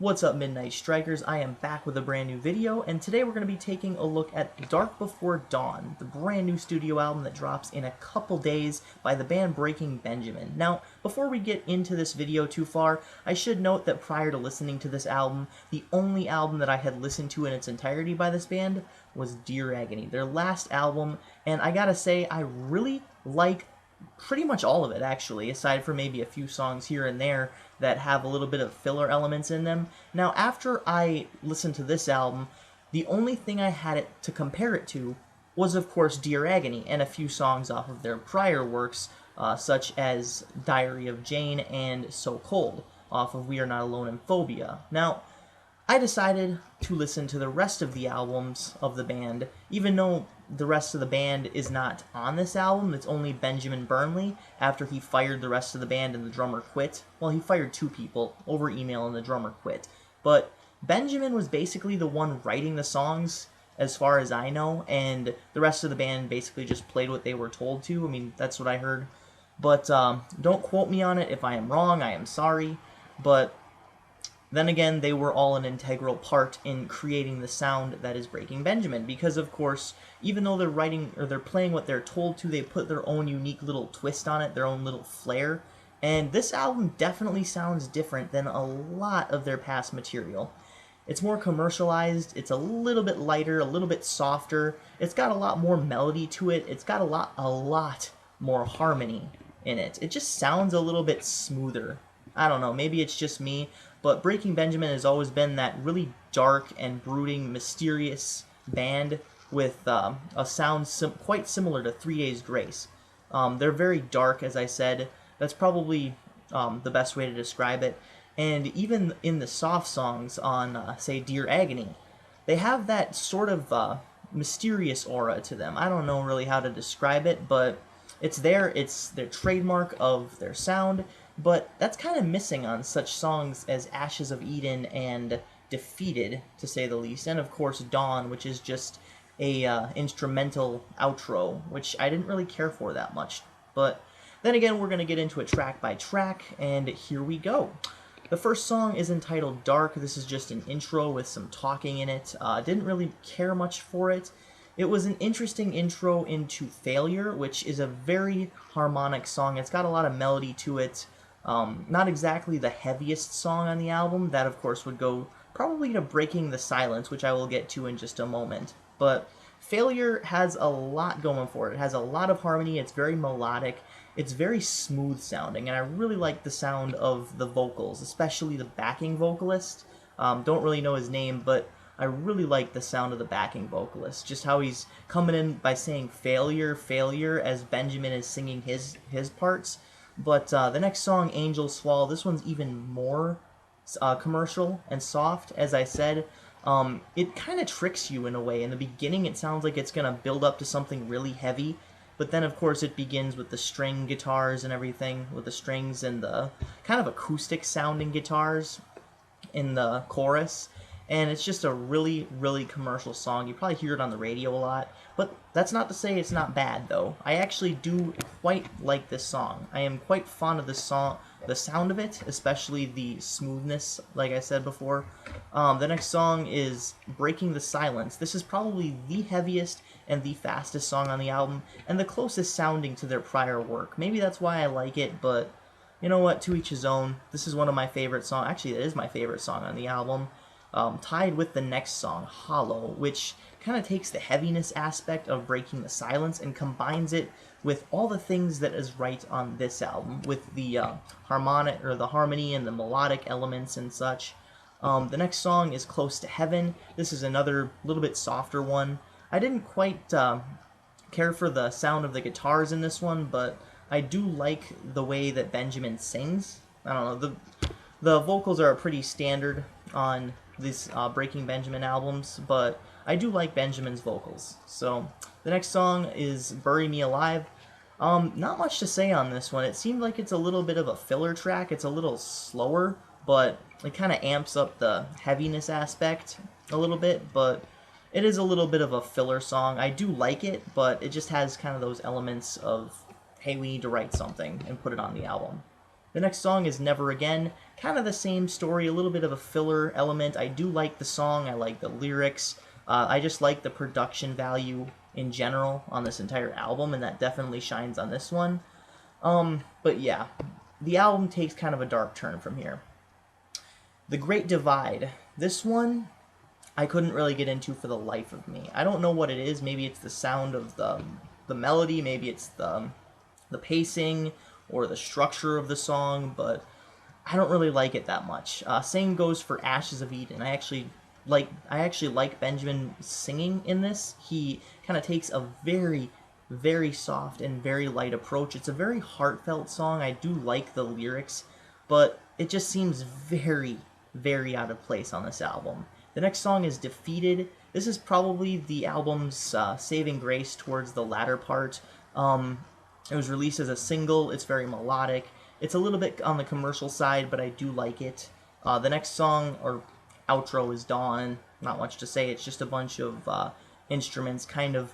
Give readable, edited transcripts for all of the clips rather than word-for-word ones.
What's up, Midnight Strikers? I am back with a brand new video, and today we're going to be taking a look at Dark Before Dawn, the brand new studio album that drops in a couple days by the band Breaking Benjamin. Now, before we get into this video too far, I should note that prior to listening to this album, the only album that I had listened to in its entirety by this band was Dear Agony, their last album, and I gotta say, I really like pretty much all of it, actually, aside from maybe a few songs here and there that have a little bit of filler elements in them. Now, after I listened to this album, the only thing I had it to compare it to was, of course, Dear Agony and a few songs off of their prior works, such as Diary of Jane and So Cold, off of We Are Not Alone in Phobia. Now, I decided to listen to the rest of the albums of the band, even though the rest of the band is not on this album. It's only Benjamin Burnley, after he fired the rest of the band and the drummer quit. Well, he fired two people over email and the drummer quit. But Benjamin was basically the one writing the songs, as far as I know, and the rest of the band basically just played what they were told to. I mean, that's what I heard. But don't quote me on it. If I am wrong, I am sorry. But then again, they were all an integral part in creating the sound that is Breaking Benjamin, because of course, even though they're writing or they're playing what they're told to, they put their own unique little twist on it, their own little flair, and this album definitely sounds different than a lot of their past material. It's more commercialized, it's a little bit lighter, a little bit softer, it's got a lot more melody to it, it's got a lot more harmony in it. It just sounds a little bit smoother. I don't know, maybe it's just me, but Breaking Benjamin has always been that really dark and brooding, mysterious band with a sound quite similar to 3 Days Grace. They're very dark, as I said. That's probably the best way to describe it. And even in the soft songs on, say, Dear Agony, they have that sort of mysterious aura to them. I don't know really how to describe it, but it's there. It's their trademark of their sound. But that's kind of missing on such songs as Ashes of Eden and Defeated, to say the least, and of course Dawn, which is just a instrumental outro, which I didn't really care for that much. But then again, we're going to get into it track by track, and here we go. The first song is entitled Dark. This is just an intro with some talking in it. Didn't really care much for it. It was an interesting intro into Failure, which is a very harmonic song. It's got a lot of melody to it. Not exactly the heaviest song on the album. That, of course, would go probably to Breaking the Silence, which I will get to in just a moment. But Failure has a lot going for it. It has a lot of harmony. It's very melodic. It's very smooth sounding, and I really like the sound of the vocals, especially the backing vocalist. Don't really know his name, but I really like the sound of the backing vocalist. Just how he's coming in by saying failure, failure, as Benjamin is singing his parts. But the next song, Angels Fall, this one's even more commercial and soft, as I said. It kind of tricks you in a way. In the beginning, it sounds like it's going to build up to something really heavy, but then, of course, it begins with the string guitars and everything, with the strings and the kind of acoustic-sounding guitars in the chorus. And it's just a really, really commercial song. You probably hear it on the radio a lot, but that's not to say it's not bad, though. I actually do quite like this song. I am quite fond of this song, the sound of it, especially the smoothness, like I said before. The next song is Breaking the Silence. This is probably the heaviest and the fastest song on the album, and the closest sounding to their prior work. Maybe that's why I like it, but you know what, to each his own. This is one of my favorite songs. Actually, it is my favorite song on the album. Tied with the next song, Hollow, which kind of takes the heaviness aspect of Breaking the Silence and combines it with all the things that is right on this album, with the harmonic or the harmony and the melodic elements and such. The next song is Close to Heaven. This is another little bit softer one. I didn't quite care for the sound of the guitars in this one, but I do like the way that Benjamin sings. I don't know, the vocals are pretty standard on these Breaking Benjamin albums, but I do like Benjamin's vocals. So the next song is Bury Me Alive. Not much to say on this one. It seemed like it's a little bit of a filler track. It's a little slower, but it kind of amps up the heaviness aspect a little bit, but it is a little bit of a filler song. I do like it, but it just has kind of those elements of, hey, we need to write something and put it on the album. The next song is Never Again. Kind of the same story, a little bit of a filler element. I do like the song, I like the lyrics. I just like the production value in general on this entire album, and that definitely shines on this one. But yeah, the album takes kind of a dark turn from here. The Great Divide. This one, I couldn't really get into for the life of me. I don't know what it is. Maybe it's the sound of the melody, maybe it's the pacing or the structure of the song, but I don't really like it that much. Same goes for Ashes of Eden. I actually like Benjamin singing in this. He kind of takes a very, very soft and very light approach. It's a very heartfelt song. I do like the lyrics, but it just seems very, very out of place on this album. The next song is Defeated. This is probably the album's saving grace towards the latter part. It was released as a single. It's very melodic. It's a little bit on the commercial side, but I do like it. The next song, or outro, is Dawn. Not much to say. It's just a bunch of instruments kind of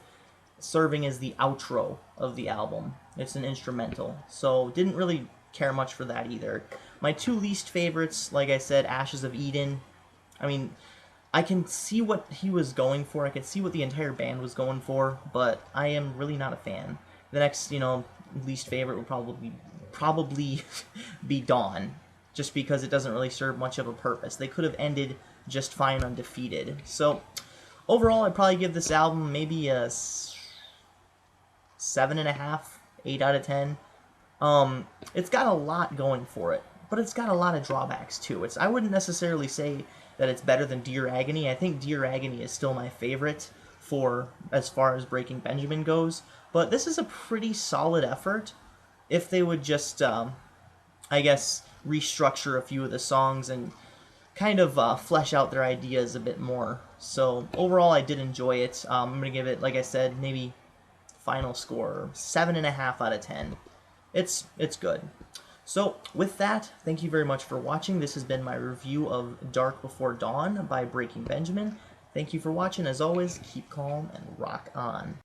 serving as the outro of the album. It's an instrumental, so didn't really care much for that either. My two least favorites, like I said, Ashes of Eden. I mean, I can see what he was going for. I can see what the entire band was going for, but I am really not a fan. The next, least favorite would probably be Dawn, just because it doesn't really serve much of a purpose. They could have ended just fine on Defeated. So overall, I'd probably give this album maybe a 7.5, 8 out of 10. It's got a lot going for it, but it's got a lot of drawbacks too. I wouldn't necessarily say that it's better than Dear Agony. I think Dear Agony is still my favorite for as far as Breaking Benjamin goes, but this is a pretty solid effort if they would just, I guess, restructure a few of the songs and kind of flesh out their ideas a bit more. So overall, I did enjoy it. I'm going to give it, like I said, maybe final score 7.5 out of 10. It's good. So with that, thank you very much for watching. This has been my review of Dark Before Dawn by Breaking Benjamin. Thank you for watching. As always, keep calm and rock on.